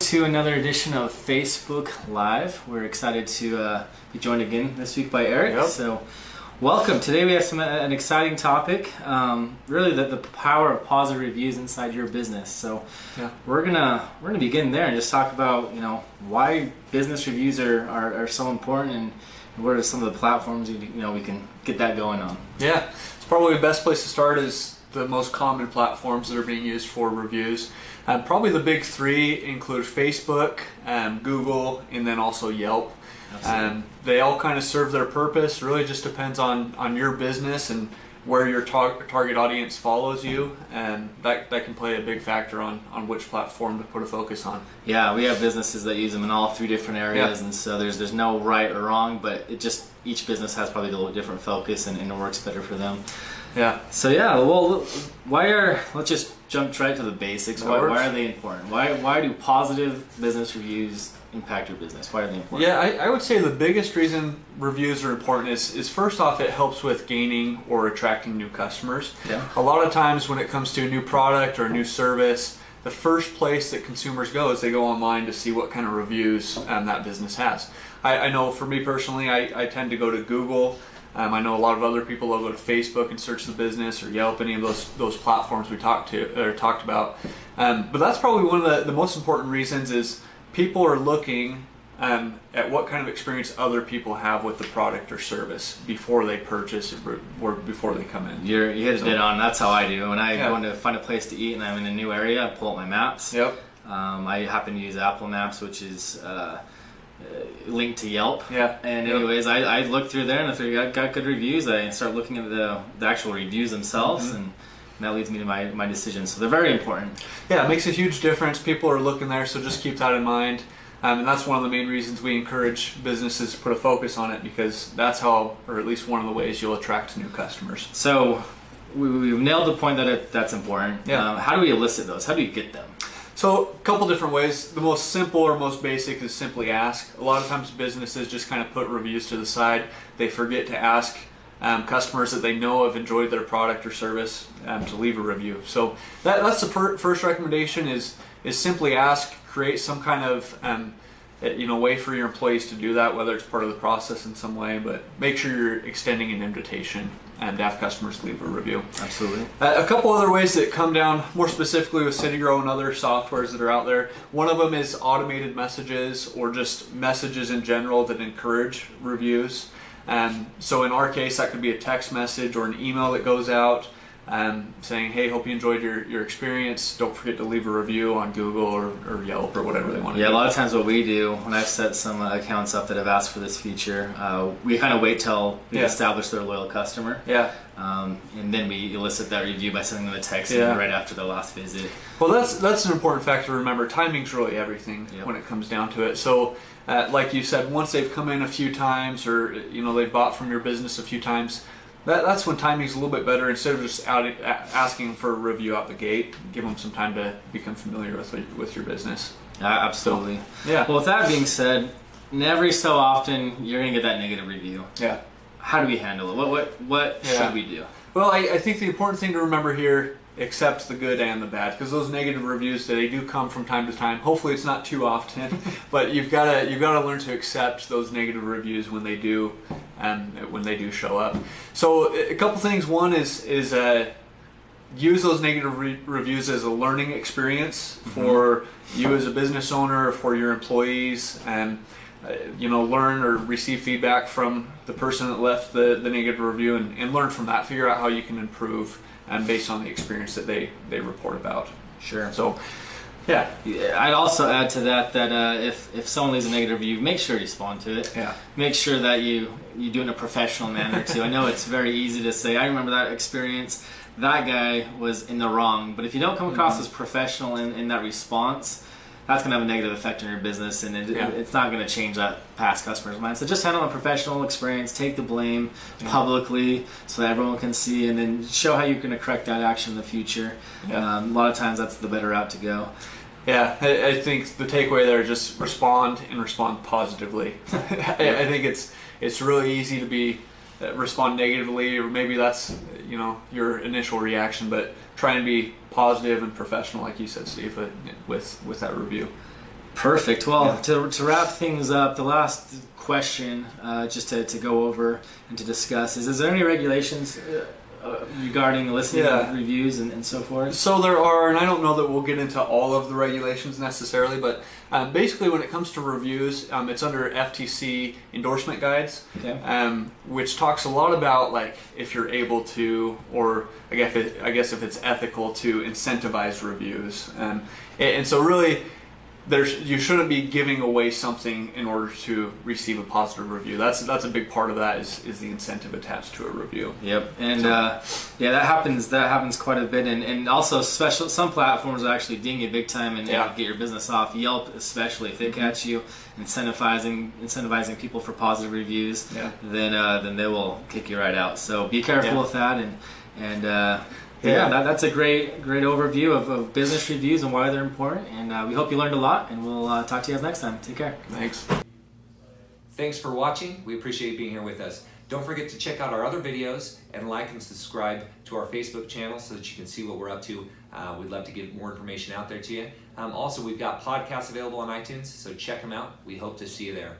to another edition of Facebook Live. We're excited to be joined again this week by Eric. Yep. So, welcome. Today we have an exciting topic. Really, the power of positive reviews inside your business. So, we're gonna begin there and just talk about why business reviews are so important and what are some of the platforms we can get that going on. Yeah, it's probably the best place to start is the most common platforms that are being used for reviews. Probably the big three include Facebook, Google, and then also Yelp. They all kind of serve their purpose. Really just depends on your business and where your target audience follows you, and that can play a big factor on which platform to put a focus on. Yeah, we have businesses that use them in all three different areas, and so there's no right or wrong, but each business has probably a little different focus and it works better for them. Yeah. So let's just jump right to the basics. Why are they important? Why do positive business reviews impact your business? Why are they important? Yeah, I would say the biggest reason reviews are important is first off, it helps with gaining or attracting new customers. Yeah. A lot of times when it comes to a new product or a new service, the first place that consumers go is they go online to see what kind of reviews that business has. I know for me personally, I tend to go to Google. I know a lot of other people will go to Facebook and search the business, or Yelp, any of those platforms we talked about. But that's probably one of the most important reasons is people are looking at what kind of experience other people have with the product or service before they purchase or before they come in. You hit it on. That's how I do. When I want to find a place to eat and I'm in a new area, I pull up my maps. Yep. I happen to use Apple Maps, which is linked to Yelp. Yeah. And anyways, I look through there, and if they got good reviews, I start looking at the actual reviews themselves, and that leads me to my decision. So they're very important. Yeah, it makes a huge difference. People are looking there, so just keep that in mind. And that's one of the main reasons we encourage businesses to put a focus on it, because that's how, or at least one of the ways you'll attract new customers. So we've nailed the point that that's important. Yeah. How do we elicit those? How do you get them? So a couple different ways. The most simple or most basic is simply ask. A lot of times businesses just kind of put reviews to the side. They forget to ask customers that they know have enjoyed their product or service to leave a review. So that's the first recommendation is simply ask. Create some kind of way for your employees to do that, whether it's part of the process in some way, but make sure you're extending an invitation and to have customers leave a review. Absolutely. A couple other ways that come down more specifically with CityGro and other softwares that are out there. One of them is automated messages or just messages in general that encourage reviews. So in our case, that could be a text message or an email that goes out saying, hey, hope you enjoyed your experience. Don't forget to leave a review on Google or Yelp or whatever they want to do. Yeah, a lot of times what we do, when I've set some accounts up that have asked for this feature, we kind of wait till we establish their loyal customer. Yeah. And then we elicit that review by sending them a text right after their last visit. Well, that's an important factor to remember. Timing's really everything when it comes down to it. So, like you said, once they've come in a few times or they've bought from your business a few times, that's when timing's a little bit better. Instead of just asking for a review out the gate, give them some time to become familiar with your business. Absolutely. So, yeah. Well, with that being said, every so often you're going to get that negative review. Yeah. How do we handle it? What should we do? Well, I think the important thing to remember here, accept the good and the bad, because those negative reviews, they do come from time to time. Hopefully it's not too often, but you've got to learn to accept those negative reviews when they do show up. So a couple things. One is use those negative reviews as a learning experience for you as a business owner, for your employees, and learn or receive feedback from the person that left the negative review and learn from that. Figure out how you can improve based on the experience that they report about. Sure. So, yeah. I'd also add to that if someone leaves a negative review, make sure you respond to it. Yeah. Make sure that you do it in a professional manner too. I know it's very easy to say, I remember that experience, that guy was in the wrong, but if you don't come across as professional in that response, that's going to have a negative effect on your business, and it's not going to change that past customer's mind. So just handle a professional experience, take the blame publicly so that everyone can see, and then show how you can correct that action in the future. A lot of times that's the better route to go. Yeah, I think the takeaway there is just respond positively. I think it's really easy to respond negatively, or maybe that's your initial reaction, but try and be positive and professional, like you said, Steve, with that review. Perfect. Well, to wrap things up, the last question, just to go over and to discuss is there any regulations regarding listing reviews and so forth? So there are, and I don't know that we'll get into all of the regulations necessarily, but basically when it comes to reviews, it's under FTC endorsement guides, which talks a lot about like if you're able to, or I guess if it's ethical to incentivize reviews, and so really you shouldn't be giving away something in order to receive a positive review. That's a big part of that is the incentive attached to a review. Yep, and that happens quite a bit, and also some platforms will actually ding you big time and get your business off. Yelp especially, if they catch you incentivizing people for positive reviews, then they will kick you right out. So be careful with that, and that's a great overview of business reviews and why they're important, and we hope you learned a lot, and we'll talk to you guys next time. Take care. Thanks for watching. We appreciate you being here with us. Don't forget to check out our other videos and like and subscribe to our Facebook channel so that you can see what we're up to. We'd love to get more information out there to you. Also, we've got podcasts available on iTunes, so check them out. We hope to see you there.